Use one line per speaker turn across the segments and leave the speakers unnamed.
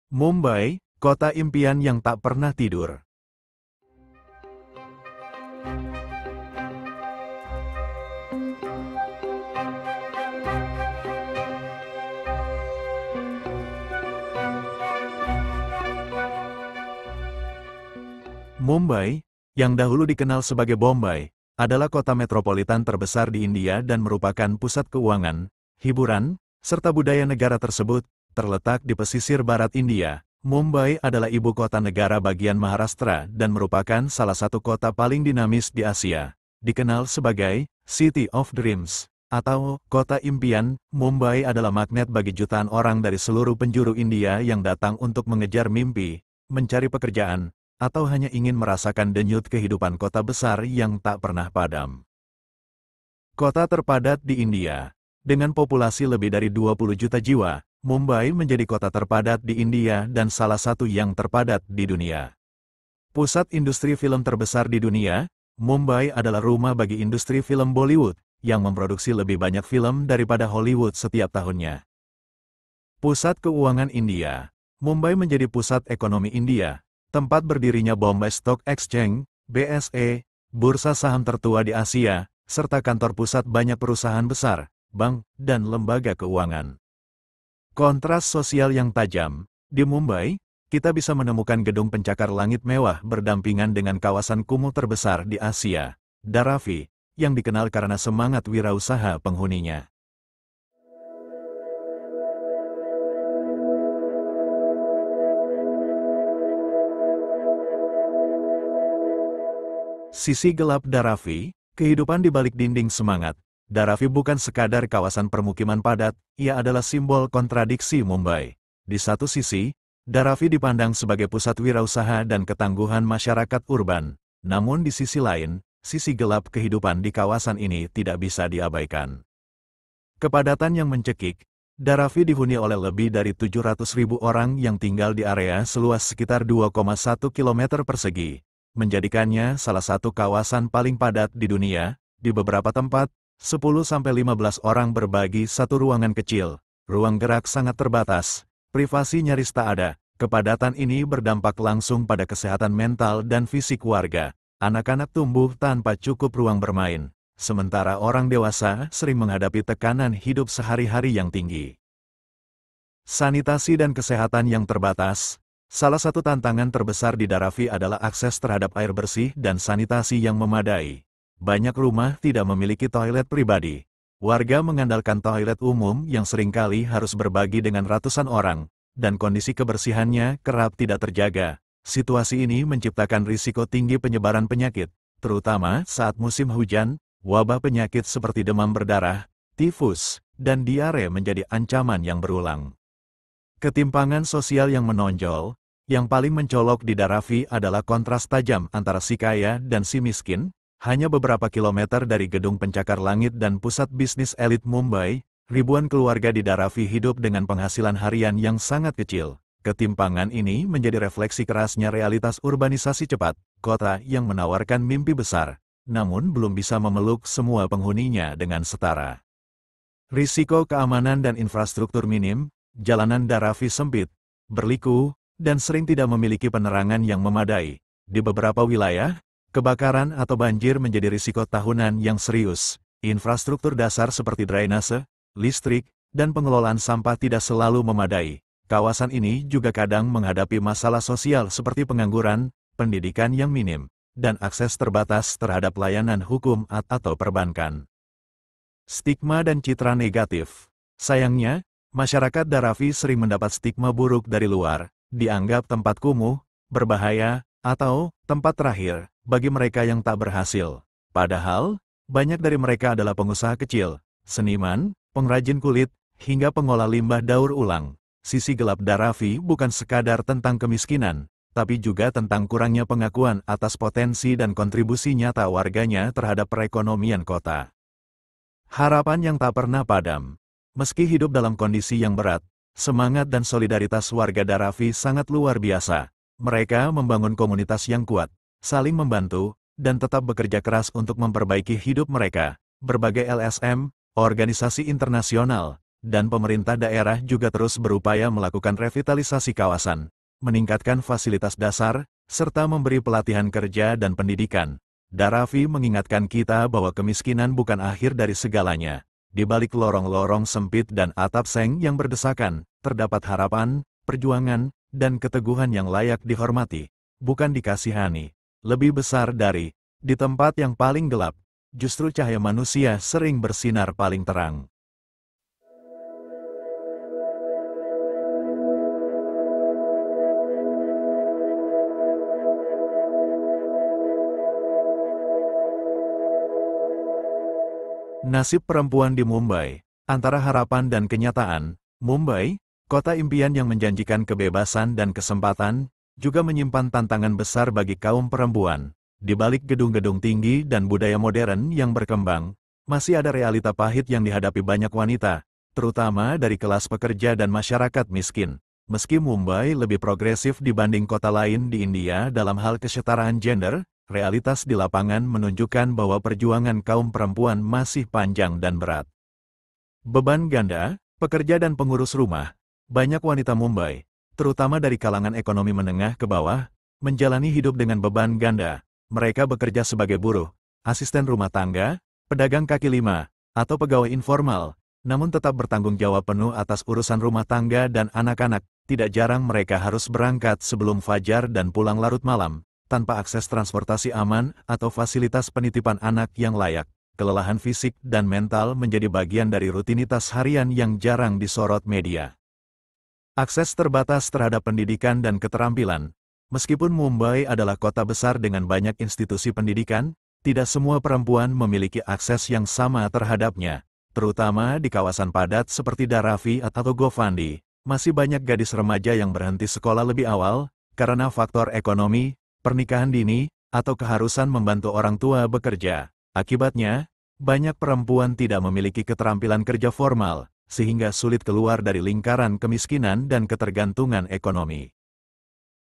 Mumbai, kota impian yang tak pernah tidur. Mumbai, yang dahulu dikenal sebagai Bombay, adalah kota metropolitan terbesar di India dan merupakan pusat keuangan, hiburan, serta budaya negara tersebut. Terletak di pesisir barat India, Mumbai adalah ibu kota negara bagian Maharashtra dan merupakan salah satu kota paling dinamis di Asia. Dikenal sebagai City of Dreams atau kota impian, Mumbai adalah magnet bagi jutaan orang dari seluruh penjuru India yang datang untuk mengejar mimpi, mencari pekerjaan, atau hanya ingin merasakan denyut kehidupan kota besar yang tak pernah padam. Kota terpadat di India, dengan populasi lebih dari 20 juta jiwa, Mumbai menjadi kota terpadat di India dan salah satu yang terpadat di dunia. Pusat industri film terbesar di dunia, Mumbai adalah rumah bagi industri film Bollywood, yang memproduksi lebih banyak film daripada Hollywood setiap tahunnya. Pusat keuangan India, Mumbai menjadi pusat ekonomi India, tempat berdirinya Bombay Stock Exchange, BSE, bursa saham tertua di Asia, serta kantor pusat banyak perusahaan besar, bank, dan lembaga keuangan. Kontras sosial yang tajam. Di Mumbai, kita bisa menemukan gedung pencakar langit mewah berdampingan dengan kawasan kumuh terbesar di Asia, Dharavi, yang dikenal karena semangat wirausaha penghuninya. Sisi gelap Dharavi, kehidupan di balik dinding semangat. Dharavi bukan sekadar kawasan permukiman padat, ia adalah simbol kontradiksi Mumbai. Di satu sisi, Dharavi dipandang sebagai pusat wirausaha dan ketangguhan masyarakat urban. Namun di sisi lain, sisi gelap kehidupan di kawasan ini tidak bisa diabaikan. Kepadatan yang mencekik, Dharavi dihuni oleh lebih dari 700.000 orang yang tinggal di area seluas sekitar 2,1 km persegi, menjadikannya salah satu kawasan paling padat di dunia. Di beberapa tempat, 10-15 orang berbagi satu ruangan kecil, ruang gerak sangat terbatas, privasi nyaris tak ada. Kepadatan ini berdampak langsung pada kesehatan mental dan fisik warga. Anak-anak tumbuh tanpa cukup ruang bermain, sementara orang dewasa sering menghadapi tekanan hidup sehari-hari yang tinggi. Sanitasi dan kesehatan yang terbatas. Salah satu tantangan terbesar di Dharavi adalah akses terhadap air bersih dan sanitasi yang memadai. Banyak rumah tidak memiliki toilet pribadi. Warga mengandalkan toilet umum yang seringkali harus berbagi dengan ratusan orang, dan kondisi kebersihannya kerap tidak terjaga. Situasi ini menciptakan risiko tinggi penyebaran penyakit, terutama saat musim hujan. Wabah penyakit seperti demam berdarah, tifus, dan diare menjadi ancaman yang berulang. Ketimpangan sosial yang menonjol, yang paling mencolok di Dharavi adalah kontras tajam antara si kaya dan si miskin. Hanya beberapa kilometer dari gedung pencakar langit dan pusat bisnis elit Mumbai, ribuan keluarga di Dharavi hidup dengan penghasilan harian yang sangat kecil. Ketimpangan ini menjadi refleksi kerasnya realitas urbanisasi cepat, kota yang menawarkan mimpi besar, namun belum bisa memeluk semua penghuninya dengan setara. Risiko keamanan dan infrastruktur minim, jalanan Dharavi sempit, berliku, dan sering tidak memiliki penerangan yang memadai. Di beberapa wilayah, kebakaran atau banjir menjadi risiko tahunan yang serius. Infrastruktur dasar seperti drainase, listrik, dan pengelolaan sampah tidak selalu memadai. Kawasan ini juga kadang menghadapi masalah sosial seperti pengangguran, pendidikan yang minim, dan akses terbatas terhadap layanan hukum atau perbankan. Stigma dan citra negatif. Sayangnya, masyarakat Dharavi sering mendapat stigma buruk dari luar, dianggap tempat kumuh, berbahaya, atau tempat terakhir bagi mereka yang tak berhasil. Padahal, banyak dari mereka adalah pengusaha kecil, seniman, pengrajin kulit, hingga pengolah limbah daur ulang. Sisi gelap Dharavi bukan sekadar tentang kemiskinan, tapi juga tentang kurangnya pengakuan atas potensi dan kontribusi nyata warganya terhadap perekonomian kota. Harapan yang tak pernah padam. Meski hidup dalam kondisi yang berat, semangat dan solidaritas warga Dharavi sangat luar biasa. Mereka membangun komunitas yang kuat, saling membantu, dan tetap bekerja keras untuk memperbaiki hidup mereka. Berbagai LSM, organisasi internasional, dan pemerintah daerah juga terus berupaya melakukan revitalisasi kawasan, meningkatkan fasilitas dasar, serta memberi pelatihan kerja dan pendidikan. Dharavi mengingatkan kita bahwa kemiskinan bukan akhir dari segalanya. Di balik lorong-lorong sempit dan atap seng yang berdesakan, terdapat harapan, perjuangan, dan keteguhan yang layak dihormati, bukan dikasihani. Lebih besar dari, di tempat yang paling gelap, justru cahaya manusia sering bersinar paling terang. Nasib perempuan di Mumbai, antara harapan dan kenyataan. Mumbai, kota impian yang menjanjikan kebebasan dan kesempatan, juga menyimpan tantangan besar bagi kaum perempuan. Di balik gedung-gedung tinggi dan budaya modern yang berkembang, masih ada realita pahit yang dihadapi banyak wanita, terutama dari kelas pekerja dan masyarakat miskin. Meski Mumbai lebih progresif dibanding kota lain di India dalam hal kesetaraan gender, realitas di lapangan menunjukkan bahwa perjuangan kaum perempuan masih panjang dan berat. Beban ganda, pekerja dan pengurus rumah, banyak wanita Mumbai, terutama dari kalangan ekonomi menengah ke bawah, menjalani hidup dengan beban ganda. Mereka bekerja sebagai buruh, asisten rumah tangga, pedagang kaki lima, atau pegawai informal, namun tetap bertanggung jawab penuh atas urusan rumah tangga dan anak-anak. Tidak jarang mereka harus berangkat sebelum fajar dan pulang larut malam, tanpa akses transportasi aman atau fasilitas penitipan anak yang layak. Kelelahan fisik dan mental menjadi bagian dari rutinitas harian yang jarang disorot media. Akses terbatas terhadap pendidikan dan keterampilan. Meskipun Mumbai adalah kota besar dengan banyak institusi pendidikan, tidak semua perempuan memiliki akses yang sama terhadapnya. Terutama di kawasan padat seperti Dharavi atau Govandi, masih banyak gadis remaja yang berhenti sekolah lebih awal, karena faktor ekonomi, pernikahan dini, atau keharusan membantu orang tua bekerja. Akibatnya, banyak perempuan tidak memiliki keterampilan kerja formal, sehingga sulit keluar dari lingkaran kemiskinan dan ketergantungan ekonomi.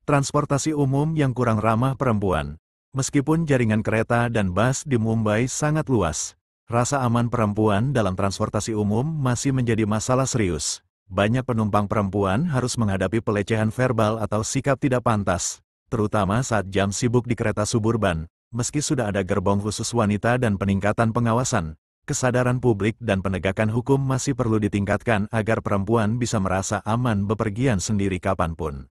Transportasi umum yang kurang ramah perempuan. Meskipun jaringan kereta dan bus di Mumbai sangat luas, rasa aman perempuan dalam transportasi umum masih menjadi masalah serius. Banyak penumpang perempuan harus menghadapi pelecehan verbal atau sikap tidak pantas, terutama saat jam sibuk di kereta suburban. Meski sudah ada gerbong khusus wanita dan peningkatan pengawasan, kesadaran publik dan penegakan hukum masih perlu ditingkatkan agar perempuan bisa merasa aman bepergian sendiri kapanpun.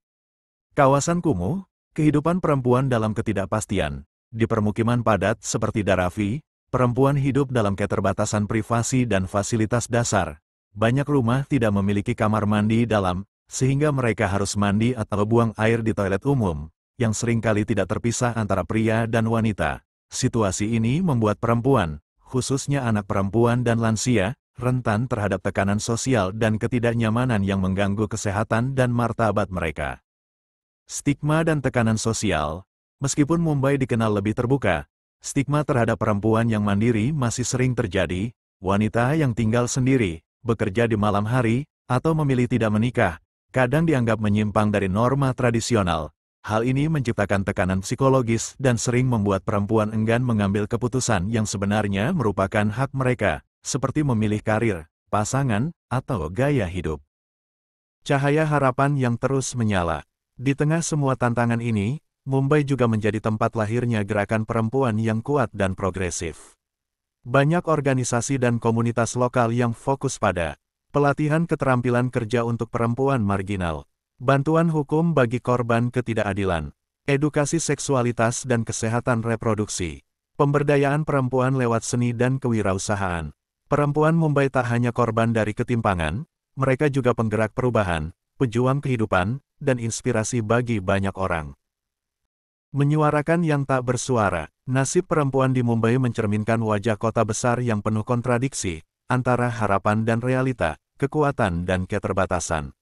Kawasan kumuh, kehidupan perempuan dalam ketidakpastian. Di permukiman padat seperti Dharavi, perempuan hidup dalam keterbatasan privasi dan fasilitas dasar. Banyak rumah tidak memiliki kamar mandi dalam, sehingga mereka harus mandi atau buang air di toilet umum, yang seringkali tidak terpisah antara pria dan wanita. Situasi ini membuat perempuan, khususnya anak perempuan dan lansia, rentan terhadap tekanan sosial dan ketidaknyamanan yang mengganggu kesehatan dan martabat mereka. Stigma dan tekanan sosial. Meskipun Mumbai dikenal lebih terbuka, stigma terhadap perempuan yang mandiri masih sering terjadi. Wanita yang tinggal sendiri, bekerja di malam hari, atau memilih tidak menikah, kadang dianggap menyimpang dari norma tradisional. Hal ini menciptakan tekanan psikologis dan sering membuat perempuan enggan mengambil keputusan yang sebenarnya merupakan hak mereka, seperti memilih karir, pasangan, atau gaya hidup. Cahaya harapan yang terus menyala. Di tengah semua tantangan ini, Mumbai juga menjadi tempat lahirnya gerakan perempuan yang kuat dan progresif. Banyak organisasi dan komunitas lokal yang fokus pada pelatihan keterampilan kerja untuk perempuan marginal, bantuan hukum bagi korban ketidakadilan, edukasi seksualitas dan kesehatan reproduksi, pemberdayaan perempuan lewat seni dan kewirausahaan. Perempuan Mumbai tak hanya korban dari ketimpangan, mereka juga penggerak perubahan, pejuang kehidupan, dan inspirasi bagi banyak orang. Menyuarakan yang tak bersuara, nasib perempuan di Mumbai mencerminkan wajah kota besar yang penuh kontradiksi, antara harapan dan realita, kekuatan dan keterbatasan.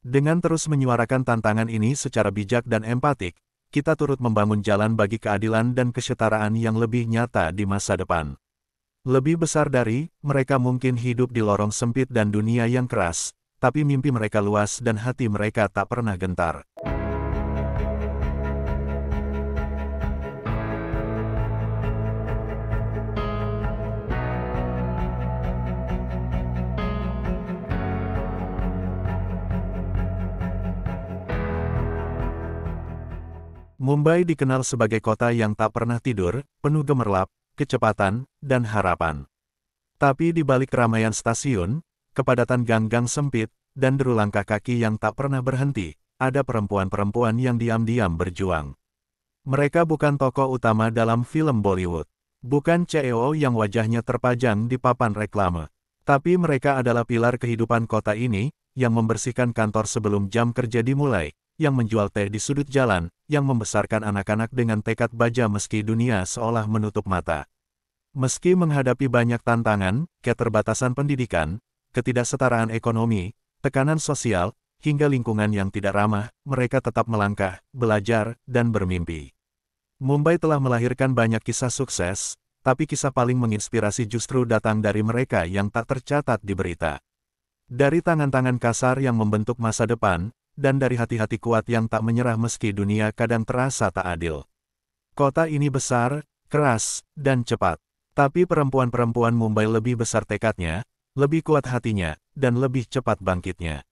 Dengan terus menyuarakan tantangan ini secara bijak dan empatik, kita turut membangun jalan bagi keadilan dan kesetaraan yang lebih nyata di masa depan. Lebih besar dari, mereka mungkin hidup di lorong sempit dan dunia yang keras, tapi mimpi mereka luas dan hati mereka tak pernah gentar. Mumbai dikenal sebagai kota yang tak pernah tidur, penuh gemerlap, kecepatan, dan harapan. Tapi di balik keramaian stasiun, kepadatan gang-gang sempit, dan deru langkah kaki yang tak pernah berhenti, ada perempuan-perempuan yang diam-diam berjuang. Mereka bukan tokoh utama dalam film Bollywood. Bukan CEO yang wajahnya terpajang di papan reklame. Tapi mereka adalah pilar kehidupan kota ini, yang membersihkan kantor sebelum jam kerja dimulai, yang menjual teh di sudut jalan, yang membesarkan anak-anak dengan tekad baja meski dunia seolah menutup mata. Meski menghadapi banyak tantangan, keterbatasan pendidikan, ketidaksetaraan ekonomi, tekanan sosial, hingga lingkungan yang tidak ramah, mereka tetap melangkah, belajar, dan bermimpi. Mumbai telah melahirkan banyak kisah sukses, tapi kisah paling menginspirasi justru datang dari mereka yang tak tercatat di berita. Dari tangan-tangan kasar yang membentuk masa depan, dan dari hati-hati kuat yang tak menyerah meski dunia kadang terasa tak adil. Kota ini besar, keras, dan cepat. Tapi perempuan-perempuan Mumbai lebih besar tekadnya, lebih kuat hatinya, dan lebih cepat bangkitnya.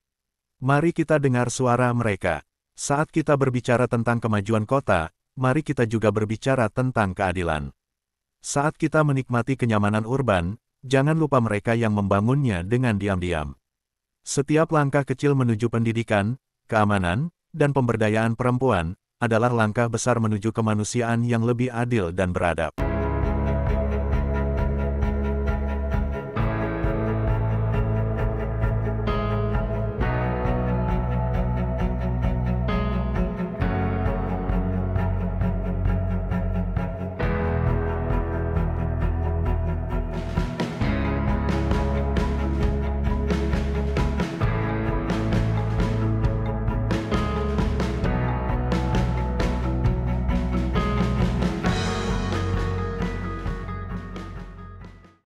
Mari kita dengar suara mereka. Saat kita berbicara tentang kemajuan kota, mari kita juga berbicara tentang keadilan. Saat kita menikmati kenyamanan urban, jangan lupa mereka yang membangunnya dengan diam-diam. Setiap langkah kecil menuju pendidikan, keamanan, dan pemberdayaan perempuan, adalah langkah besar menuju kemanusiaan yang lebih adil dan beradab.